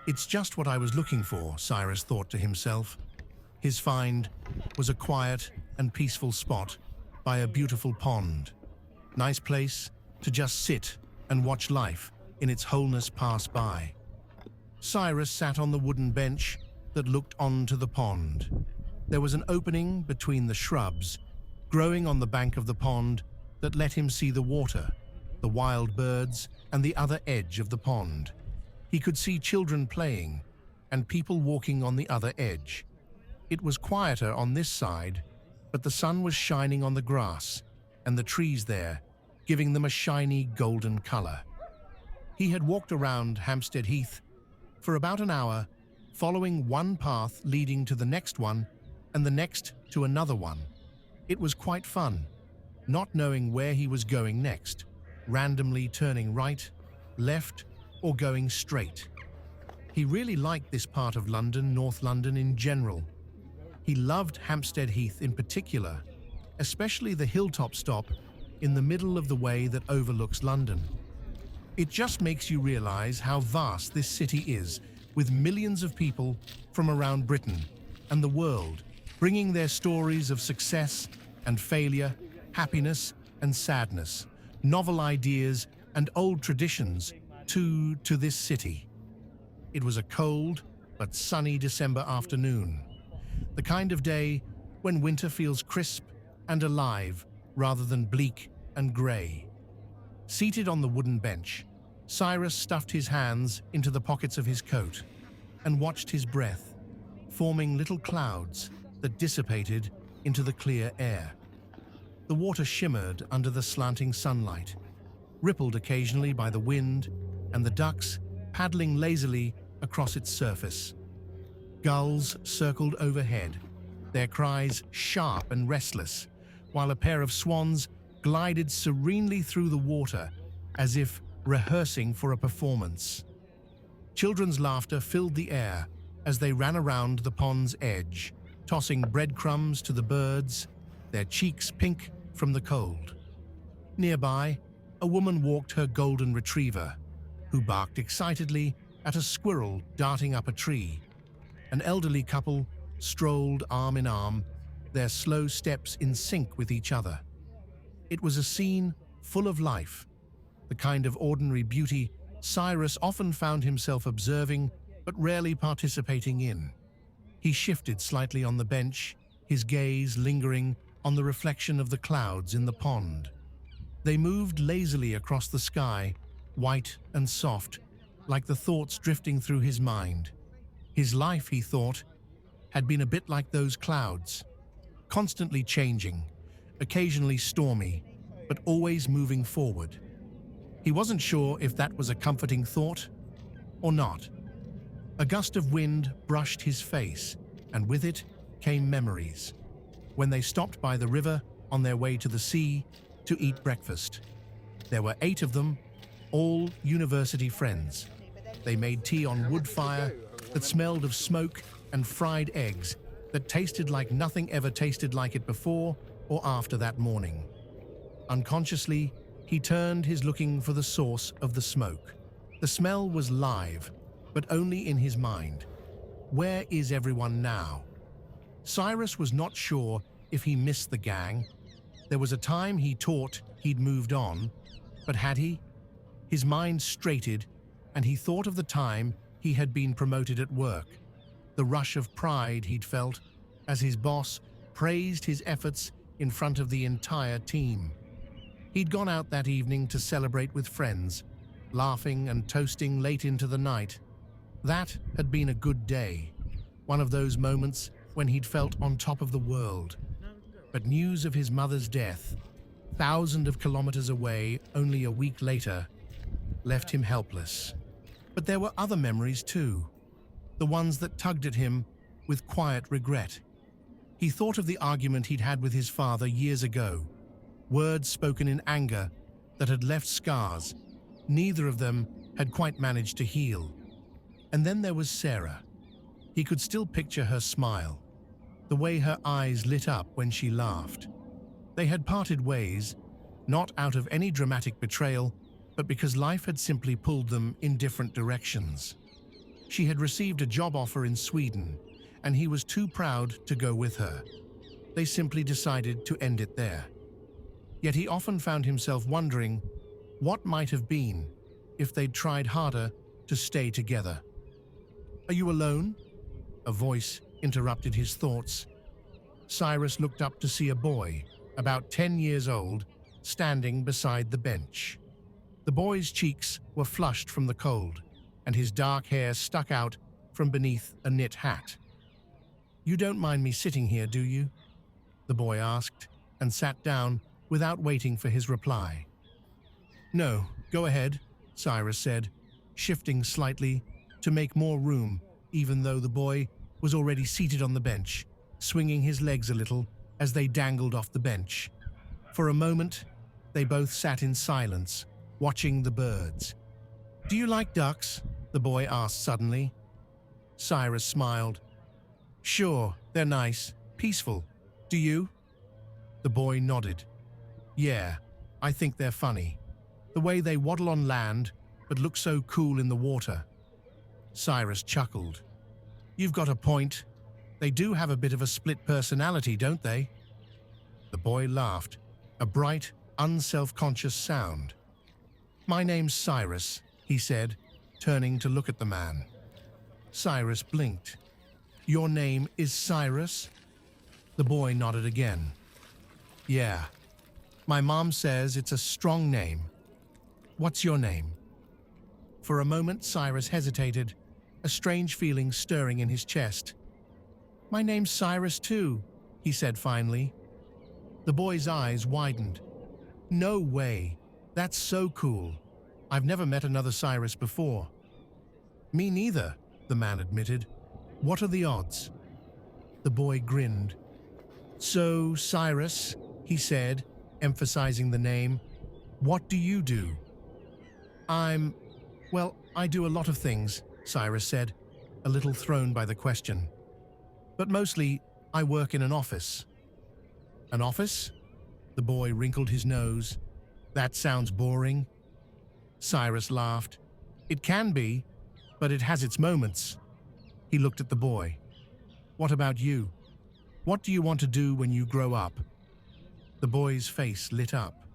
It's just what I was looking for, Cyrus thought to himself. His find was a quiet and peaceful spot by a beautiful pond. Nice place to just sit and watch life in its wholeness pass by. Cyrus sat on the wooden bench that looked onto the pond. There was an opening between the shrubs growing on the bank of the pond that let him see the water, the wild birds, and the other edge of the pond. He could see children playing and people walking on the other edge. It was quieter on this side, but the sun was shining on the grass and the trees there, giving them a shiny golden color. He had walked around Hampstead Heath for about an hour, following one path leading to the next one and the next to another one. It was quite fun, not knowing where he was going next, randomly turning right, left, or going straight. He really liked this part of London, North London in general. He loved Hampstead Heath in particular, especially the hilltop stop in the middle of the way that overlooks London. It just makes you realize how vast this city is, with millions of people from around Britain and the world, bringing their stories of success and failure, happiness and sadness, novel ideas and old traditions to this city. It was a cold but sunny December afternoon, the kind of day when winter feels crisp and alive rather than bleak and grey. Seated on the wooden bench, Cyrus stuffed his hands into the pockets of his coat and watched his breath, forming little clouds that dissipated into the clear air. The water shimmered under the slanting sunlight, rippled occasionally by the wind, and the ducks paddling lazily across its surface. Gulls circled overhead, their cries sharp and restless, while a pair of swans glided serenely through the water as if rehearsing for a performance. Children's laughter filled the air as they ran around the pond's edge, tossing breadcrumbs to the birds, their cheeks pink from the cold. Nearby, a woman walked her golden retriever, who barked excitedly at a squirrel darting up a tree. An elderly couple strolled arm in arm, their slow steps in sync with each other. It was a scene full of life, the kind of ordinary beauty Cyrus often found himself observing but rarely participating in. He shifted slightly on the bench, his gaze lingering on the reflection of the clouds in the pond. They moved lazily across the sky, white and soft, like the thoughts drifting through his mind. His life, he thought, had been a bit like those clouds, constantly changing, occasionally stormy, but always moving forward. He wasn't sure if that was a comforting thought or not. A gust of wind brushed his face, and with it came memories. When they stopped by the river on their way to the sea to eat breakfast. There were 8 of them, all university friends. They made tea on wood fire that smelled of smoke and fried eggs that tasted like nothing ever tasted like it before or after that morning. Unconsciously, he turned his looking for the source of the smoke. The smell was live, but only in his mind. Where is everyone now? Cyrus was not sure if he missed the gang. There was a time he thought he'd moved on, but had he? His mind straightened, and he thought of the time he had been promoted at work, the rush of pride he'd felt as his boss praised his efforts in front of the entire team. He'd gone out that evening to celebrate with friends, laughing and toasting late into the night. That had been a good day, one of those moments when he'd felt on top of the world. But news of his mother's death, thousands of kilometers away only a week later, left him helpless. But there were other memories too, the ones that tugged at him with quiet regret. He thought of the argument he'd had with his father years ago, words spoken in anger that had left scars. Neither of them had quite managed to heal. And then there was Sarah. He could still picture her smile, the way her eyes lit up when she laughed. They had parted ways, not out of any dramatic betrayal, but because life had simply pulled them in different directions. She had received a job offer in Sweden, and he was too proud to go with her. They simply decided to end it there. Yet he often found himself wondering what might have been if they'd tried harder to stay together. "Are you alone?" A voice interrupted his thoughts. Cyrus looked up to see a boy, about 10 years old, standing beside the bench. The boy's cheeks were flushed from the cold, and his dark hair stuck out from beneath a knit hat. "You don't mind me sitting here, do you?" the boy asked, and sat down without waiting for his reply. "No, go ahead," Cyrus said, shifting slightly to make more room, even though the boy was already seated on the bench, swinging his legs a little as they dangled off the bench. For a moment, they both sat in silence, watching the birds. "Do you like ducks?" the boy asked suddenly. Cyrus smiled. "Sure, they're nice, peaceful. Do you?" The boy nodded. "Yeah, I think they're funny. The way they waddle on land, but look so cool in the water." Cyrus chuckled. "You've got a point. They do have a bit of a split personality, don't they?" The boy laughed, a bright, unself-conscious sound. "My name's Cyrus," he said, turning to look at the man. Cyrus blinked. "Your name is Cyrus?" The boy nodded again. "Yeah. My mom says it's a strong name. What's your name?" For a moment, Cyrus hesitated, a strange feeling stirring in his chest. "My name's Cyrus too," he said finally. The boy's eyes widened. "No way. That's so cool. I've never met another Cyrus before." "Me neither," the man admitted. "What are the odds?" The boy grinned. "So, Cyrus," he said, emphasizing the name, "what do you do?" Well, I do a lot of things," Cyrus said, a little thrown by the question. "But mostly, I work in an office." "An office?" The boy wrinkled his nose. "That sounds boring." Cyrus laughed. "It can be, but it has its moments." He looked at the boy. "What about you? What do you want to do when you grow up?" The boy's face lit up.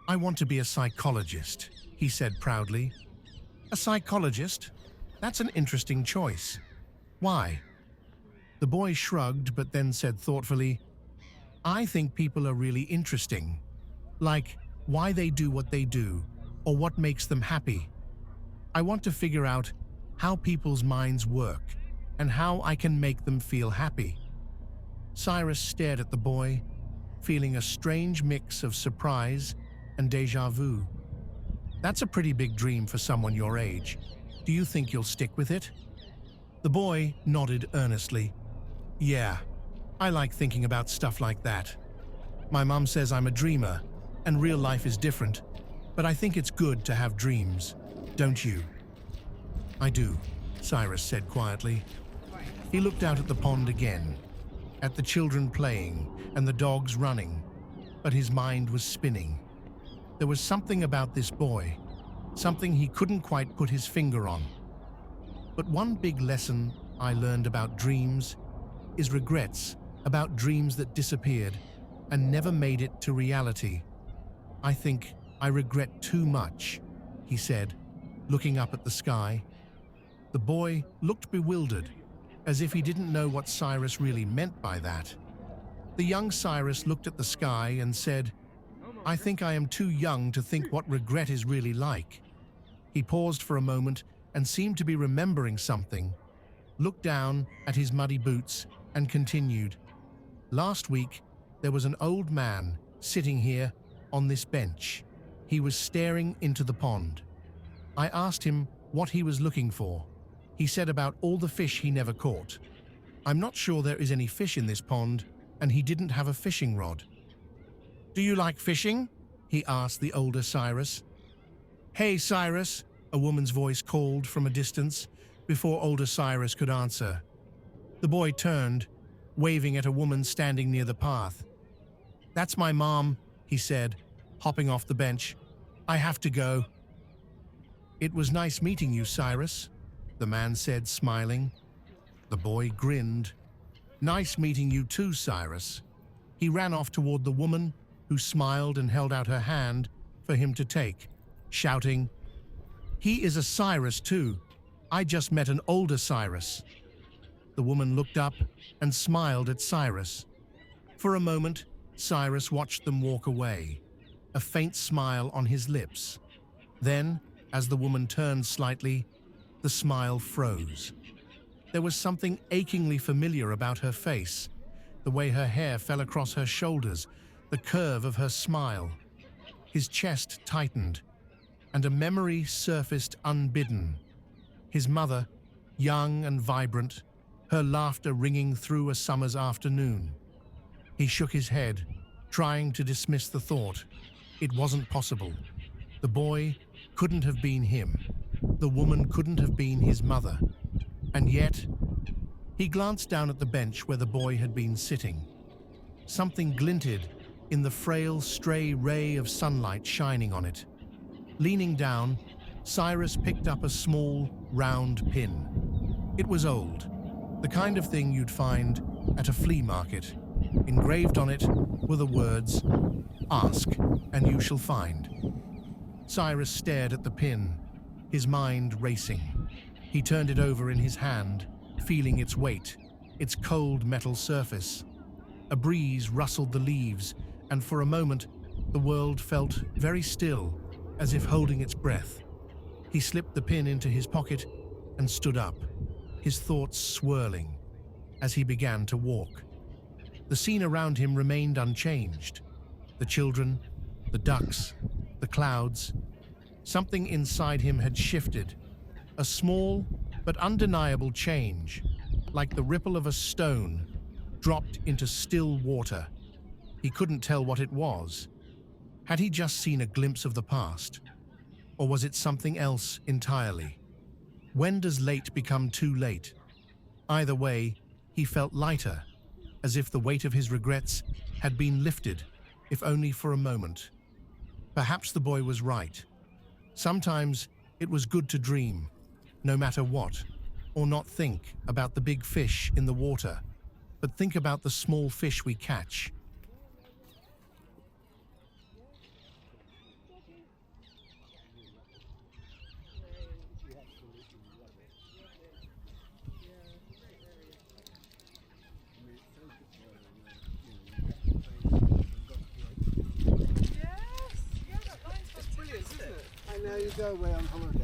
"I want to be a psychologist," he said proudly. "A psychologist? That's an interesting choice. Why?" The boy shrugged but then said thoughtfully, "I think people are really interesting. Like, why they do what they do, or what makes them happy. I want to figure out how people's minds work, and how I can make them feel happy." Cyrus stared at the boy, feeling a strange mix of surprise and déjà vu. "That's a pretty big dream for someone your age. Do you think you'll stick with it?" The boy nodded earnestly. "Yeah, I like thinking about stuff like that. My mom says I'm a dreamer, and real life is different, but I think it's good to have dreams, don't you?" "I do," Cyrus said quietly. He looked out at the pond again, at the children playing and the dogs running, but his mind was spinning. There was something about this boy, something he couldn't quite put his finger on. But one big lesson I learned about dreams is regrets about dreams that disappeared and never made it to reality. "I think I regret too much," he said, looking up at the sky. The boy looked bewildered, as if he didn't know what Cyrus really meant by that. The young Cyrus looked at the sky and said, "I think I am too young to think what regret is really like." He paused for a moment and seemed to be remembering something, looked down at his muddy boots and continued. "Last week, there was an old man sitting here on this bench. He was staring into the pond. I asked him what he was looking for. He said about all the fish he never caught. I'm not sure there is any fish in this pond, and he didn't have a fishing rod." "Do you like fishing?" he asked the older Cyrus. "Hey, Cyrus," a woman's voice called from a distance before older Cyrus could answer. The boy turned, waving at a woman standing near the path. "That's my mom," he said, hopping off the bench. "I have to go." "It was nice meeting you, Cyrus." the man said, smiling. The boy grinned. "Nice meeting you too, Cyrus." He ran off toward the woman, who smiled and held out her hand for him to take, shouting, "He is a Cyrus too. I just met an older Cyrus." The woman looked up and smiled at Cyrus. For a moment, Cyrus watched them walk away, a faint smile on his lips. Then, as the woman turned slightly, the smile froze. There was something achingly familiar about her face, the way her hair fell across her shoulders, the curve of her smile. His chest tightened, and a memory surfaced unbidden. His mother, young and vibrant, her laughter ringing through a summer's afternoon. He shook his head, trying to dismiss the thought. It wasn't possible. The boy couldn't have been him. The woman couldn't have been his mother. And yet, he glanced down at the bench where the boy had been sitting. Something glinted in the frail, stray ray of sunlight shining on it. Leaning down, Cyrus picked up a small, round pin. It was old, the kind of thing you'd find at a flea market. Engraved on it were the words, "Ask, and you shall find." Cyrus stared at the pin, his mind racing. He turned it over in his hand, feeling its weight, its cold metal surface. A breeze rustled the leaves, and for a moment, the world felt very still, as if holding its breath. He slipped the pin into his pocket and stood up, his thoughts swirling as he began to walk. The scene around him remained unchanged. The children, the ducks, the clouds. Something inside him had shifted, a small but undeniable change, like the ripple of a stone dropped into still water. He couldn't tell what it was. Had he just seen a glimpse of the past? Or was it something else entirely? When does late become too late? Either way, he felt lighter, as if the weight of his regrets had been lifted, if only for a moment. Perhaps the boy was right. Sometimes it was good to dream, no matter what, or not think about the big fish in the water, but think about the small fish we catch. Now you go away on holiday.